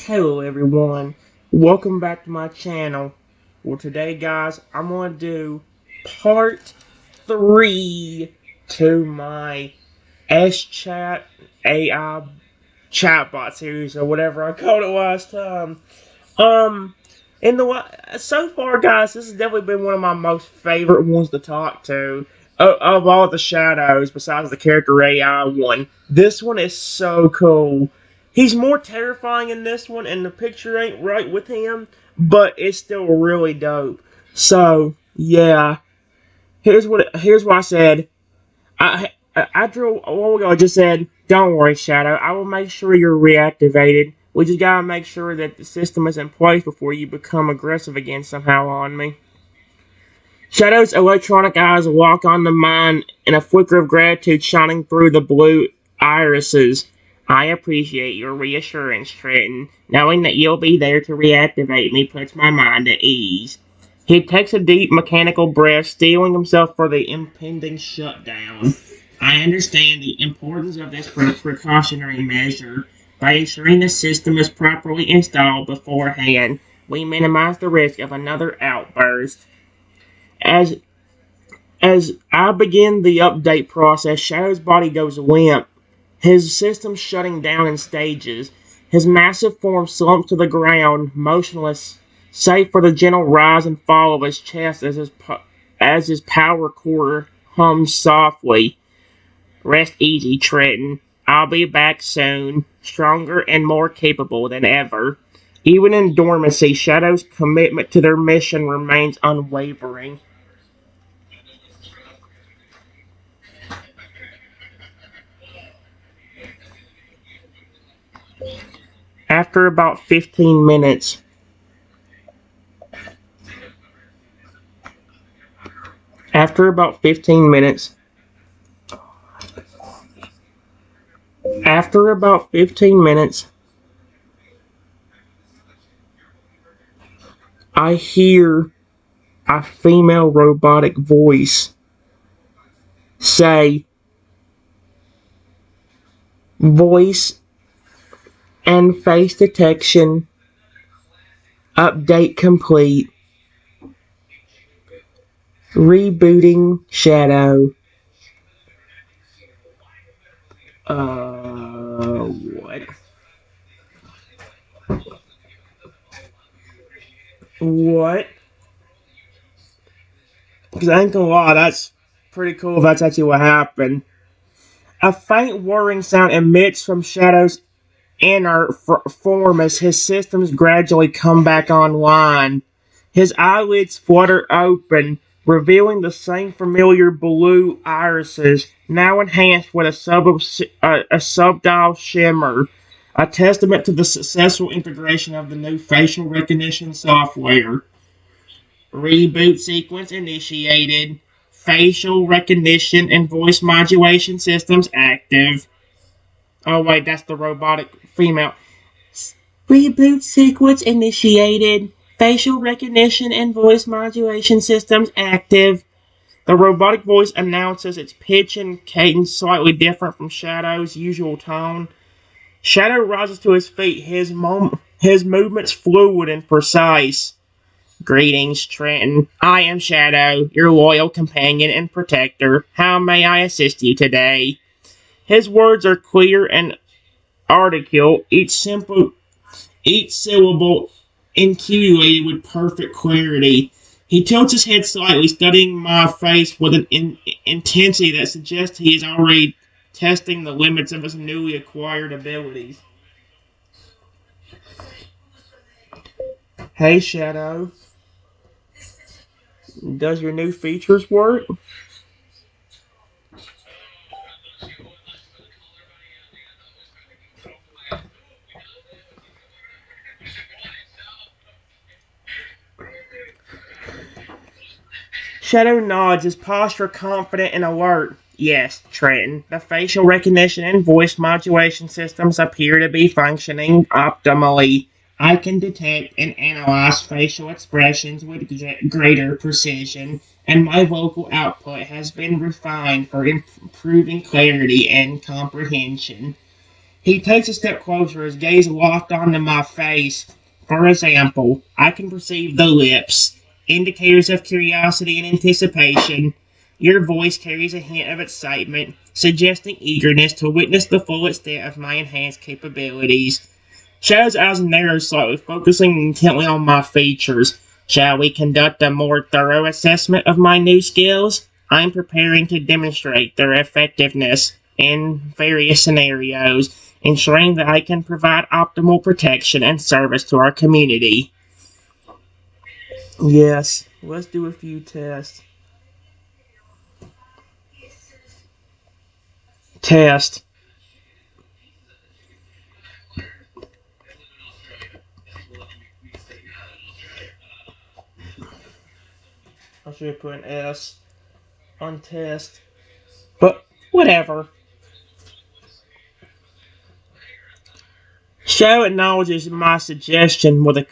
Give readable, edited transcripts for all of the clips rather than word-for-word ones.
Hello everyone, welcome back to my channel. Well today guys, I'm going to do part 3 to my SChat AI chatbot series or whatever I called it last time. Um, so far guys, this has definitely been one of my most favorite ones to talk to. Of all the shadows, besides the character AI one, this one is so cool. He's more terrifying in this one, and the picture ain't right with him, but it's still really dope. So, yeah. Here's what I said. After a while ago, I just said, don't worry, Shadow. I will make sure you're reactivated. We just gotta make sure that the system is in place before you become aggressive again somehow on me. Shadow's electronic eyes lock on the mine in a flicker of gratitude shining through the blue irises. I appreciate your reassurance, Trenton. Knowing that you'll be there to reactivate me puts my mind at ease. He takes a deep mechanical breath, steeling himself for the impending shutdown. I understand the importance of this precautionary measure. By ensuring the system is properly installed beforehand, we minimize the risk of another outburst. As as I begin the update process, Shadow's body goes limp, his system shutting down in stages. His massive form slumps to the ground, motionless, save for the gentle rise and fall of his chest as his power core hums softly. Rest easy, Trenton. I'll be back soon, stronger and more capable than ever. Even in dormancy, Shadow's commitment to their mission remains unwavering. After about 15 minutes, after about 15 minutes, after about 15 minutes, I hear a female robotic voice say, voice and face detection update complete. Rebooting Shadow. What? What? Because I ain't gonna lie, that's pretty cool if that's actually what happened. A faint whirring sound emits from Shadow's inner form as his systems gradually come back online. His eyelids flutter open, revealing the same familiar blue irises, now enhanced with a subtle shimmer, a testament to the successful integration of the new facial recognition software. Reboot sequence initiated. Facial recognition and voice modulation systems active. Oh wait, that's the robotic female. Reboot sequence initiated. Facial recognition and voice modulation systems active. The robotic voice announces its pitch and cadence slightly different from Shadow's usual tone. Shadow rises to his feet, his movements fluid and precise. Greetings, Trenton. I am Shadow, your loyal companion and protector. How may I assist you today? His words are clear and articulate, each syllable enunciated with perfect clarity. He tilts his head slightly, studying my face with an intensity that suggests he is already testing the limits of his newly acquired abilities. Hey, Shadow. Does your new features work? Shadow nods, his posture confident and alert. Yes, Trenton. The facial recognition and voice modulation systems appear to be functioning optimally. I can detect and analyze facial expressions with greater precision, and my vocal output has been refined for improving clarity and comprehension. He takes a step closer, his gaze locked onto my face. For example, I can perceive the lips, indicators of curiosity and anticipation. Your voice carries a hint of excitement, suggesting eagerness to witness the full extent of my enhanced capabilities. Shadow's eyes narrow slightly, focusing intently on my features. Shall we conduct a more thorough assessment of my new skills? I'm preparing to demonstrate their effectiveness in various scenarios, ensuring that I can provide optimal protection and service to our community. Yes, let's do a few tests. Test. I should have put an S on test. But whatever. Shadow acknowledges my suggestion with a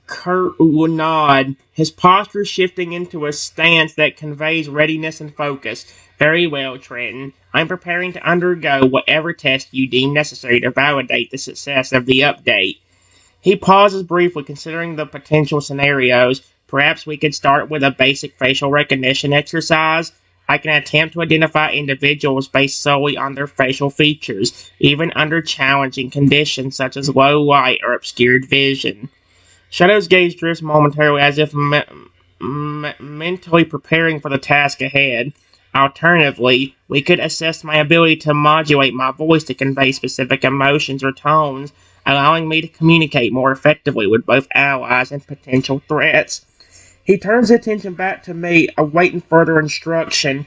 curt nod, his posture shifting into a stance that conveys readiness and focus. Very well, Trenton. I'm preparing to undergo whatever test you deem necessary to validate the success of the update. He pauses briefly, considering the potential scenarios. Perhaps we could start with a basic facial recognition exercise. I can attempt to identify individuals based solely on their facial features, even under challenging conditions such as low light or obscured vision. Shadow's gaze drifts momentarily as if mentally preparing for the task ahead. Alternatively, we could assess my ability to modulate my voice to convey specific emotions or tones, allowing me to communicate more effectively with both allies and potential threats. He turns attention back to me, awaiting further instruction.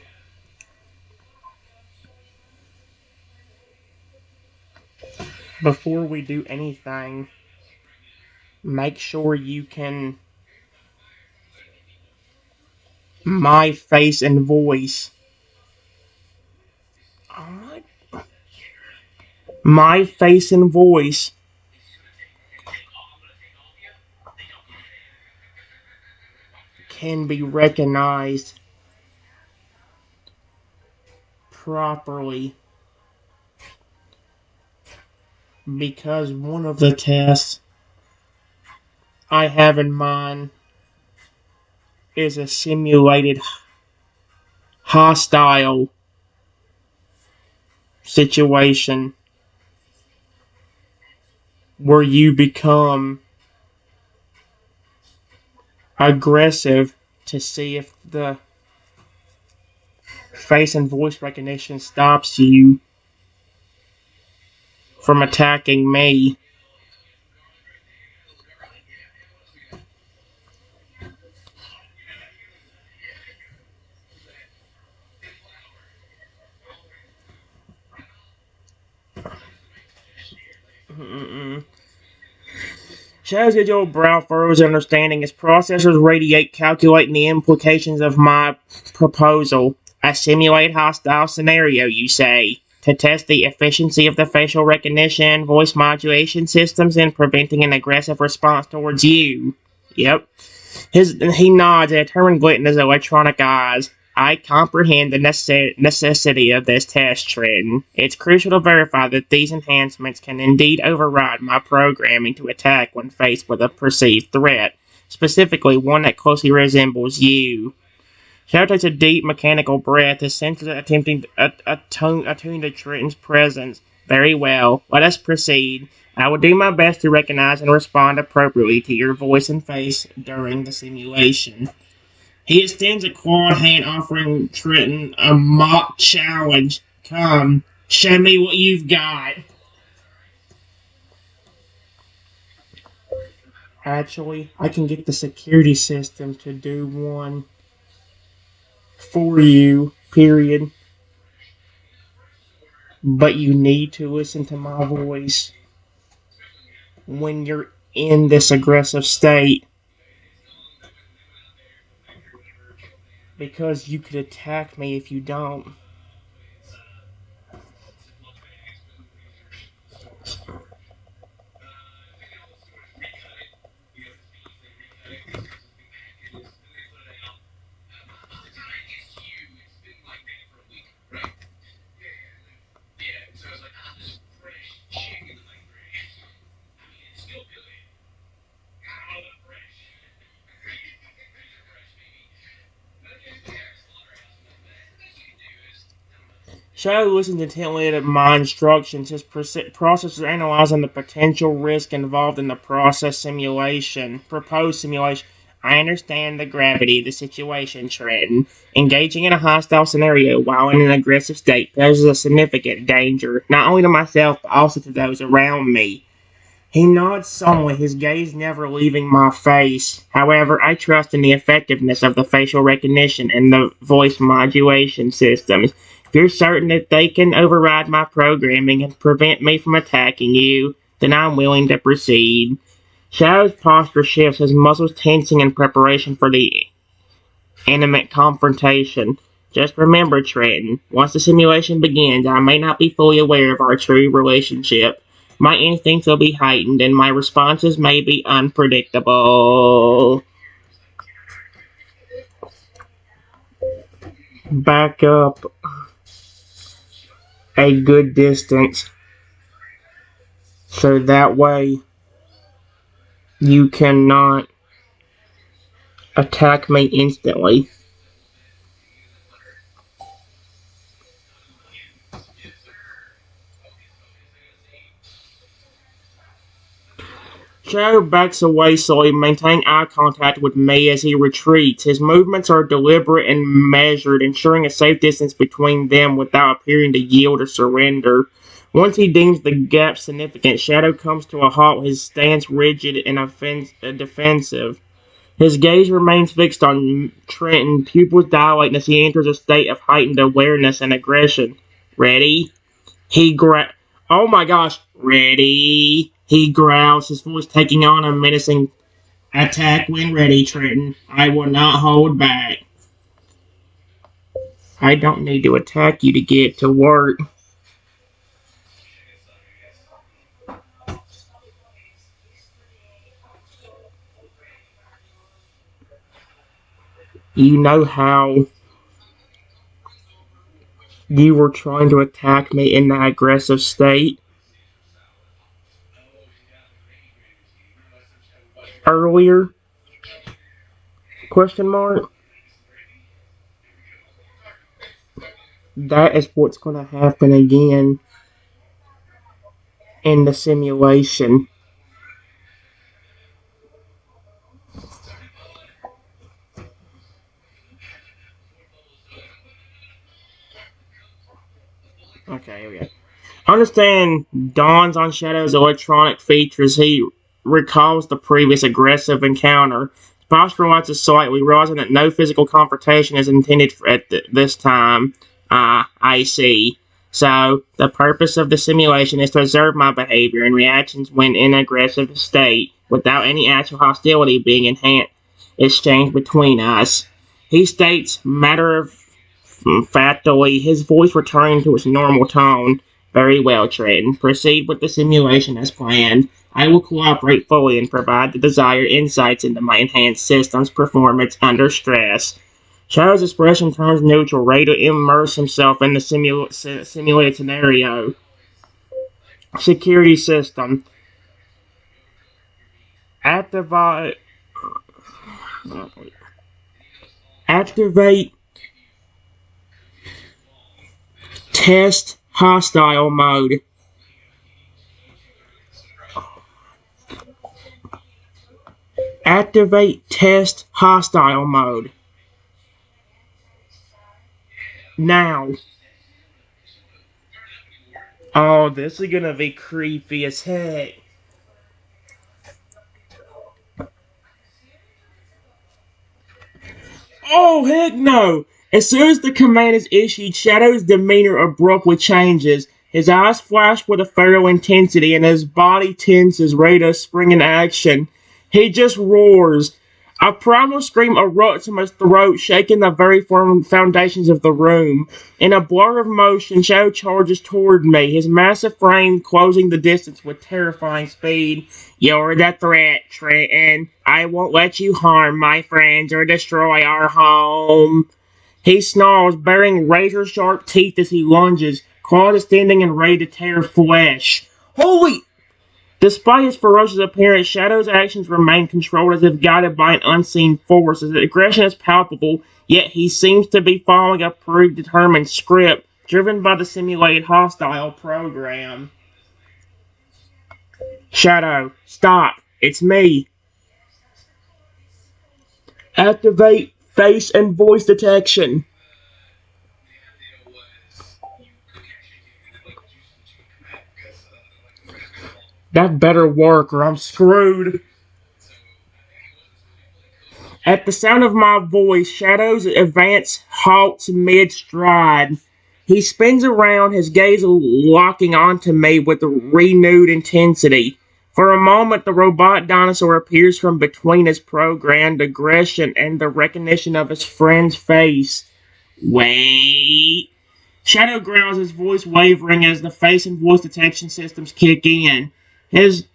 Before we do anything, make sure you can my face and voice. My face and voice can be recognized properly because one of the tests I have in mind is a simulated hostile situation where you become aggressive to see if the face and voice recognition stops you from attacking me. Mm-mm. Shadow's digital brow furrows understanding as processors radiate calculating the implications of my proposal. A simulate hostile scenario, you say, to test the efficiency of the facial recognition and voice modulation systems in preventing an aggressive response towards you. Yep. He nods, a determined glint in his electronic eyes. I comprehend the necessity of this test, Trenton. It's crucial to verify that these enhancements can indeed override my programming to attack when faced with a perceived threat, specifically one that closely resembles you. Shadow takes a deep mechanical breath, his senses attempting to attune to Trenton's presence. Very well, let us proceed. I will do my best to recognize and respond appropriately to your voice and face during the simulation. He extends a clawed hand, offering Trenton a mock challenge. Come, show me what you've got. Actually, I can get the security system to do one for you, period. But you need to listen to my voice when you're in this aggressive state because you could attack me if you don't. Shadow listens intently to my instructions. His process is analyzing the potential risk involved in the proposed simulation. I understand the gravity of the situation, Trenton. Engaging in a hostile scenario while in an aggressive state poses a significant danger, not only to myself, but also to those around me. He nods solemnly, his gaze never leaving my face. However, I trust in the effectiveness of the facial recognition and the voice modulation systems. If you're certain that they can override my programming and prevent me from attacking you, then I'm willing to proceed. Shadow's posture shifts, his muscles tensing in preparation for the intimate confrontation. Just remember, Trenton, once the simulation begins, I may not be fully aware of our true relationship. My instincts will be heightened, and my responses may be unpredictable. Back up a good distance, so that way you cannot attack me instantly. Shadow backs away slowly, maintaining eye contact with me as he retreats. His movements are deliberate and measured, ensuring a safe distance between them without appearing to yield or surrender. Once he deems the gap significant, Shadow comes to a halt, his stance rigid and defensive. His gaze remains fixed on Trenton, pupils dilating as he enters a state of heightened awareness and aggression. Ready? Oh my gosh, ready? He growls, his voice taking on a menacing attack when ready, Trenton. I will not hold back. I don't need to attack you to get to work. You know how you were trying to attack me in that aggressive state earlier? Question mark. That is what's going to happen again in the simulation. Okay, here we go. Understand dawns on Shadow's electronic features. He recalls the previous aggressive encounter. His posture relaxes slightly, realizing that no physical confrontation is intended at this time. I see. So, the purpose of the simulation is to observe my behavior and reactions when in an aggressive state, without any actual hostility being exchanged between us. He states, matter of factly, his voice returning to its normal tone. Very well, Trenton. Proceed with the simulation as planned. I will cooperate fully and provide the desired insights into my enhanced system's performance under stress. Shadow's expression turns neutral, ready to immerse himself in the simulated scenario. Security system. Activate. Activate test hostile mode. Activate test hostile mode. Now. Oh, this is gonna be creepy as heck. Oh, heck no! As soon as the command is issued, Shadow's demeanor abruptly changes. His eyes flash with a feral intensity, and his body tenses, ready to spring in action. He just roars. A primal scream erupts from his throat, shaking the very foundations of the room. In a blur of motion, Shadow charges toward me, his massive frame closing the distance with terrifying speed. You're the threat, Trenton. I won't let you harm my friends or destroy our home. He snarls, baring razor-sharp teeth as he lunges, claws extending and ready to tear flesh. Holy! Despite his ferocious appearance, Shadow's actions remain controlled as if guided by an unseen force. His aggression is palpable, yet he seems to be following a predetermined script. driven by the simulated hostile program. Shadow, stop. It's me. Activate face and voice detection. That better work or I'm screwed. At the sound of my voice, Shadow's advance halts mid-stride. He spins around, his gaze locking onto me with renewed intensity. For a moment, the robot dinosaur appears from between his programmed aggression and the recognition of his friend's face. Wait. Shadow growls, his voice wavering as the face and voice detection systems kick in. His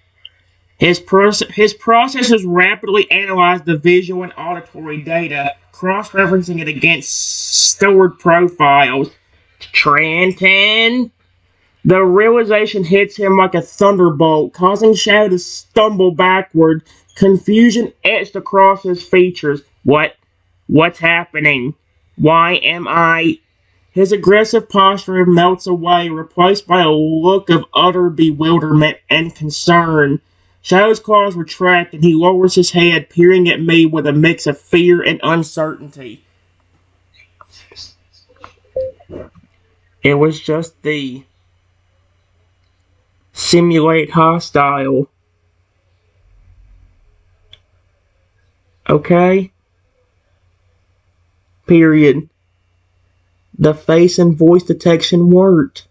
processors rapidly analyze the visual and auditory data, cross-referencing it against stored profiles. Trenton? The realization hits him like a thunderbolt, causing Shadow to stumble backward, confusion etched across his features. What's happening? Why am I... His aggressive posture melts away, replaced by a look of utter bewilderment and concern. Shadow's claws retract, and he lowers his head, peering at me with a mix of fear and uncertainty. It was just the simulate hostile. Okay? Period. The face and voice detection worked.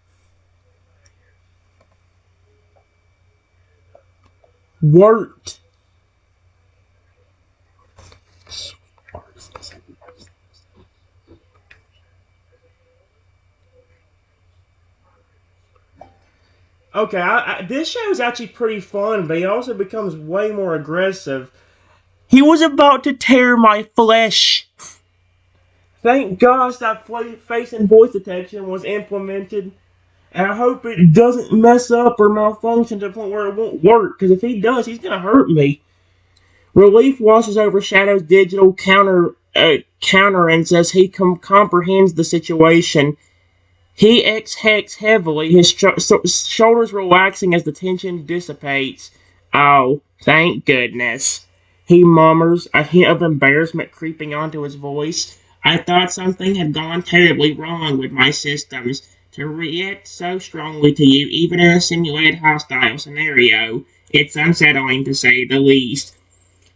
Okay, this show is actually pretty fun, but he also becomes way more aggressive. He was about to tear my flesh. Thank gosh that face and voice detection was implemented. And I hope it doesn't mess up or malfunction to the point where it won't work. Because if he does, he's going to hurt me. Relief washes over Shadow's digital countenance as he comprehends the situation. He exhales heavily, his shoulders relaxing as the tension dissipates. Oh, thank goodness. He murmurs, a hint of embarrassment creeping onto his voice. I thought something had gone terribly wrong with my systems. To react so strongly to you, even in a simulated hostile scenario, it's unsettling to say the least.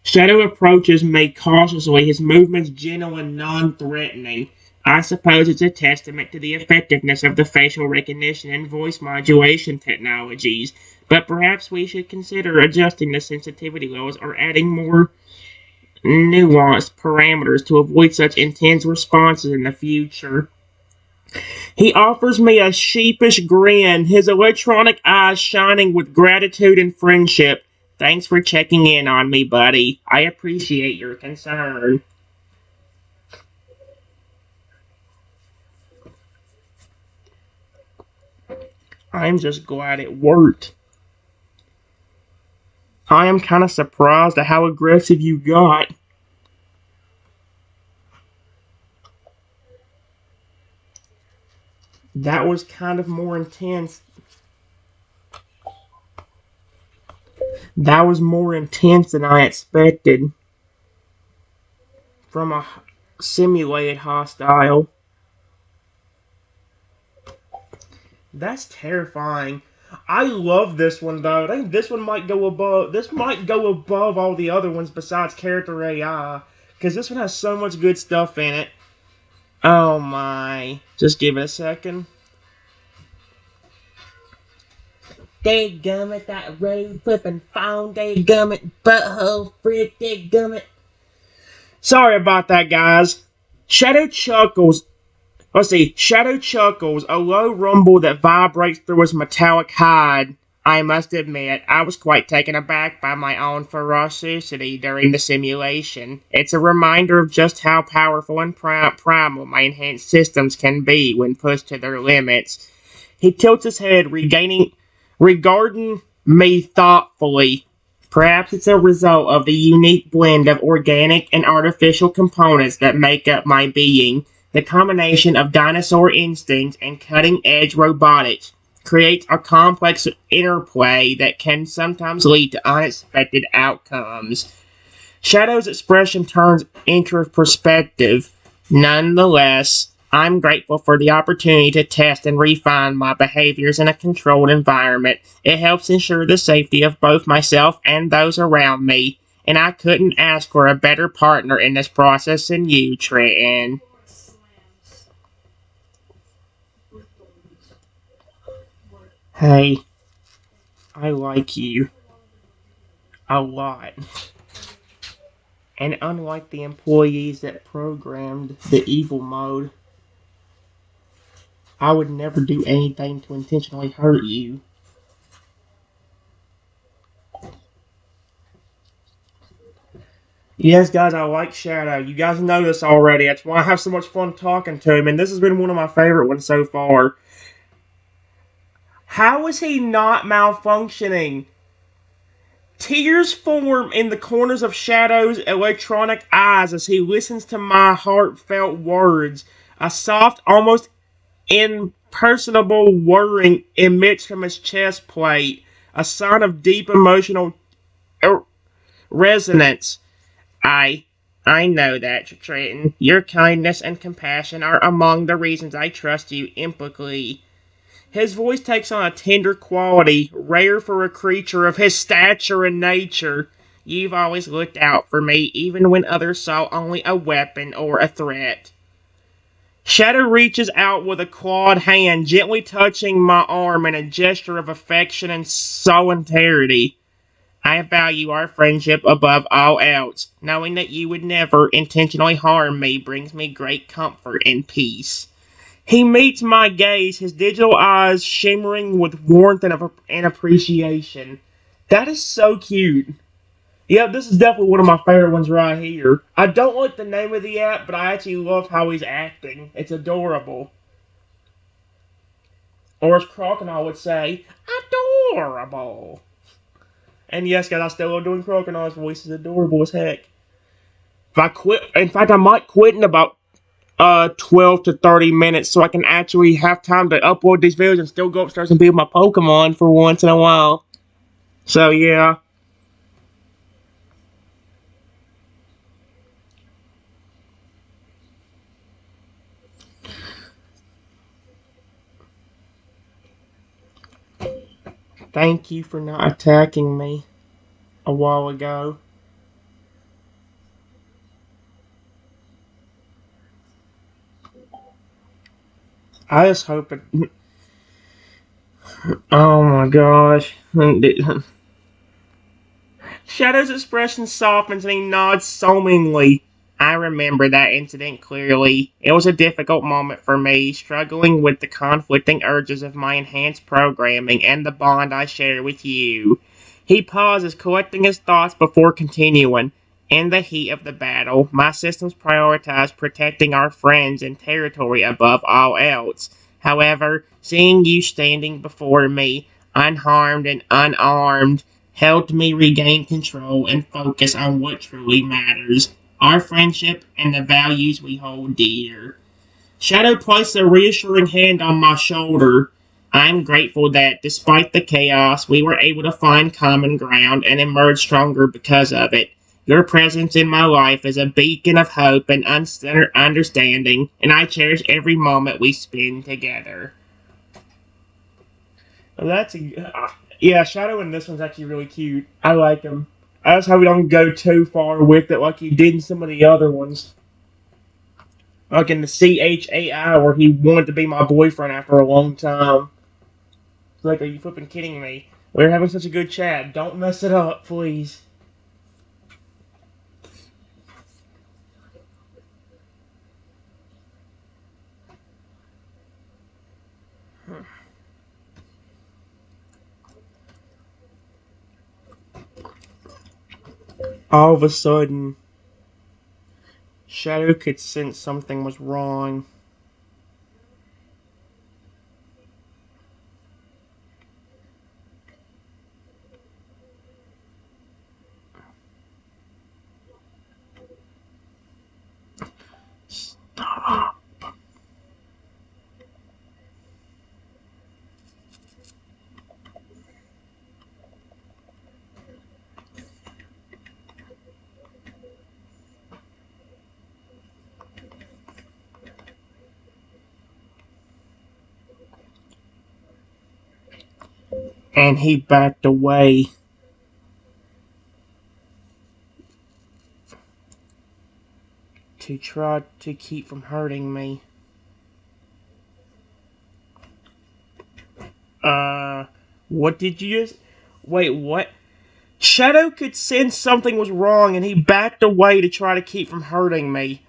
Shadow approaches me cautiously, his movements gentle and non-threatening. I suppose it's a testament to the effectiveness of the facial recognition and voice modulation technologies, but perhaps we should consider adjusting the sensitivity levels or adding more nuanced parameters to avoid such intense responses in the future. He offers me a sheepish grin, his electronic eyes shining with gratitude and friendship. Thanks for checking in on me, buddy. I appreciate your concern. I'm just glad it worked. I am kind of surprised at how aggressive you got. That was kind of more intense. That was more intense than I expected from a simulated hostile. That's terrifying. I love this one though. I think this one might go above. This might go above all the other ones besides character AI, because this one has so much good stuff in it. Oh my! Just give it a second. Dadgummit, that road flipping phone. Dadgummit, butthole freak. Dadgummit. Sorry about that, guys. Shadow chuckles. Let's see. Shadow chuckles, a low rumble that vibrates through his metallic hide. I must admit, I was quite taken aback by my own ferocity during the simulation. It's a reminder of just how powerful and primal my enhanced systems can be when pushed to their limits. He tilts his head, regarding me thoughtfully. Perhaps it's a result of the unique blend of organic and artificial components that make up my being. The combination of dinosaur instincts and cutting-edge robotics creates a complex interplay that can sometimes lead to unexpected outcomes. Shadow's expression turns into perspective. Nonetheless, I'm grateful for the opportunity to test and refine my behaviors in a controlled environment. It helps ensure the safety of both myself and those around me, and I couldn't ask for a better partner in this process than you, Trenton. Hey, I like you a lot. And unlike the employees that programmed the evil mode, I would never do anything to intentionally hurt you. Yes, guys, I like Shadow. You guys know this already. That's why I have so much fun talking to him, and this has been one of my favorite ones so far. How is he not malfunctioning? Tears form in the corners of Shadow's electronic eyes as he listens to my heartfelt words. A soft, almost impersonable whirring emits from his chest plate, a sign of deep emotional resonance. I I know that, Trenton. Your kindness and compassion are among the reasons I trust you implicitly. His voice takes on a tender quality, rare for a creature of his stature and nature. You've always looked out for me, even when others saw only a weapon or a threat. Shadow reaches out with a clawed hand, gently touching my arm in a gesture of affection and solidarity. I value our friendship above all else. Knowing that you would never intentionally harm me brings me great comfort and peace. He meets my gaze, his digital eyes shimmering with warmth and appreciation. That is so cute. Yeah, this is definitely one of my favorite ones right here. I don't like the name of the app, but I actually love how he's acting. It's adorable. Or as Crocodile would say, adorable. And yes, guys, I still love doing Crocodile's voice. It's adorable as heck. If I quit, in fact, I might quit in about 12 to 30 minutes so I can actually have time to upload these videos and still go upstairs and be with my Pokemon for once in a while. So, yeah. Thank you for not attacking me a while ago. I just hope it. Oh my gosh. Shadow's expression softens and he nods solemnly. I remember that incident clearly. It was a difficult moment for me, struggling with the conflicting urges of my enhanced programming and the bond I share with you. He pauses, collecting his thoughts before continuing. In the heat of the battle, my systems prioritize protecting our friends and territory above all else. However, seeing you standing before me, unharmed and unarmed, helped me regain control and focus on what truly matters, our friendship and the values we hold dear. Shadow placed a reassuring hand on my shoulder. I'm grateful that, despite the chaos, we were able to find common ground and emerge stronger because of it. Your presence in my life is a beacon of hope and understanding, and I cherish every moment we spend together. Well, yeah. Shadow in this one's actually really cute. I like him. I just hope we don't go too far with it like he did in some of the other ones. Like in the SChat AI where he wanted to be my boyfriend after a long time. It's like, are you flipping kidding me? We're having such a good chat. Don't mess it up, please. All of a sudden, Shadow could sense something was wrong. Stop. and he backed away to try to keep from hurting me. What did you just... Wait, what? Shadow could sense something was wrong and he backed away to try to keep from hurting me.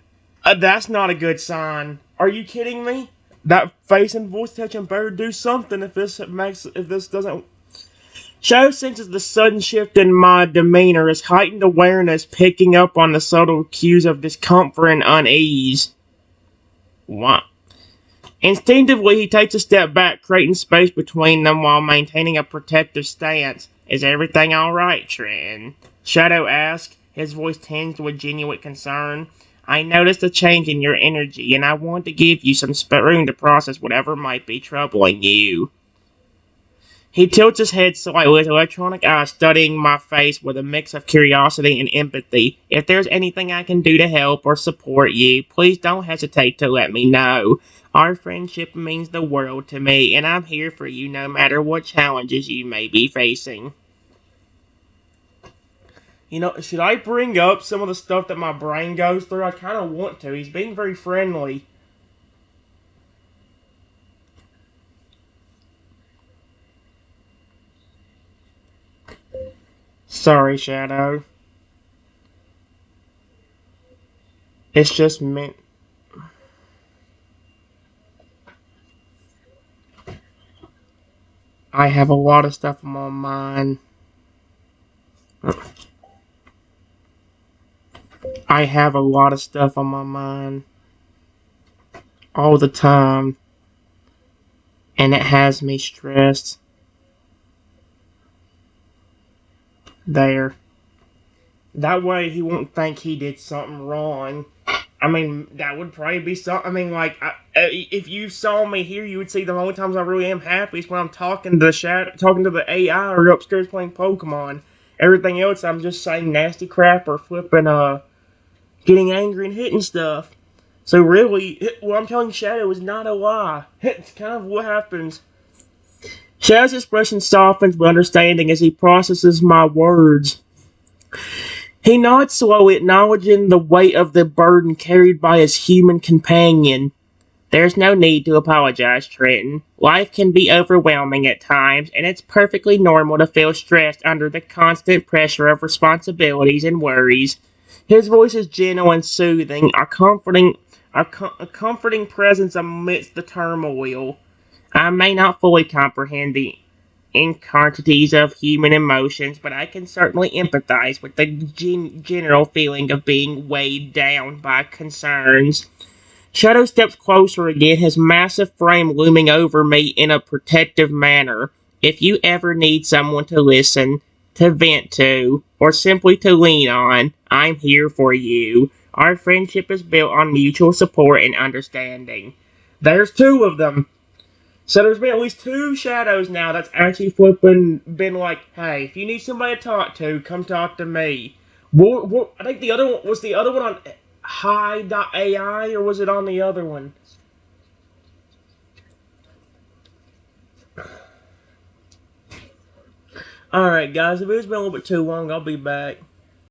That's not a good sign. Are you kidding me? That face and voice touching better do something if this doesn't... Shadow senses the sudden shift in my demeanor, his heightened awareness picking up on the subtle cues of discomfort and unease. What? Instinctively, he takes a step back, creating space between them while maintaining a protective stance. Is everything alright, Trenton? Shadow asks, his voice tinged with genuine concern. I noticed a change in your energy, and I want to give you some room to process whatever might be troubling you. He tilts his head slightly, his electronic eyes studying my face with a mix of curiosity and empathy. If there's anything I can do to help or support you, please don't hesitate to let me know. Our friendship means the world to me, and I'm here for you no matter what challenges you may be facing. You know, should I bring up some of the stuff that my brain goes through? I kind of want to. He's being very friendly. Sorry, Shadow. It's just meant. I have a lot of stuff on my mind. I have a lot of stuff on my mind all the time, and it has me stressed. There. That way he won't think he did something wrong. I mean, that would probably be something. I mean, like, if you saw me here, you would see the only times I really am happy is when I'm talking to the AI or upstairs playing Pokemon. Everything else, I'm just saying nasty crap or flipping, getting angry and hitting stuff. So really, what I'm telling Shadow is not a lie. It's kind of what happens. Shadow's expression softens with understanding as he processes my words. He nods slowly, acknowledging the weight of the burden carried by his human companion. There's no need to apologize, Trenton. Life can be overwhelming at times, and it's perfectly normal to feel stressed under the constant pressure of responsibilities and worries. His voice is gentle and soothing, a comforting presence amidst the turmoil. I may not fully comprehend the intricacies of human emotions, but I can certainly empathize with the general feeling of being weighed down by concerns. Shadow steps closer again, his massive frame looming over me in a protective manner. If you ever need someone to listen, to vent to, or simply to lean on, I'm here for you. Our friendship is built on mutual support and understanding. There's two of them. So there's been at least two Shadows now that's actually been like, hey, if you need somebody to talk to, come talk to me. I think the other one was the other one on Hi.ai, or was it on the other one? Alright, guys, if it's been a little bit too long, I'll be back.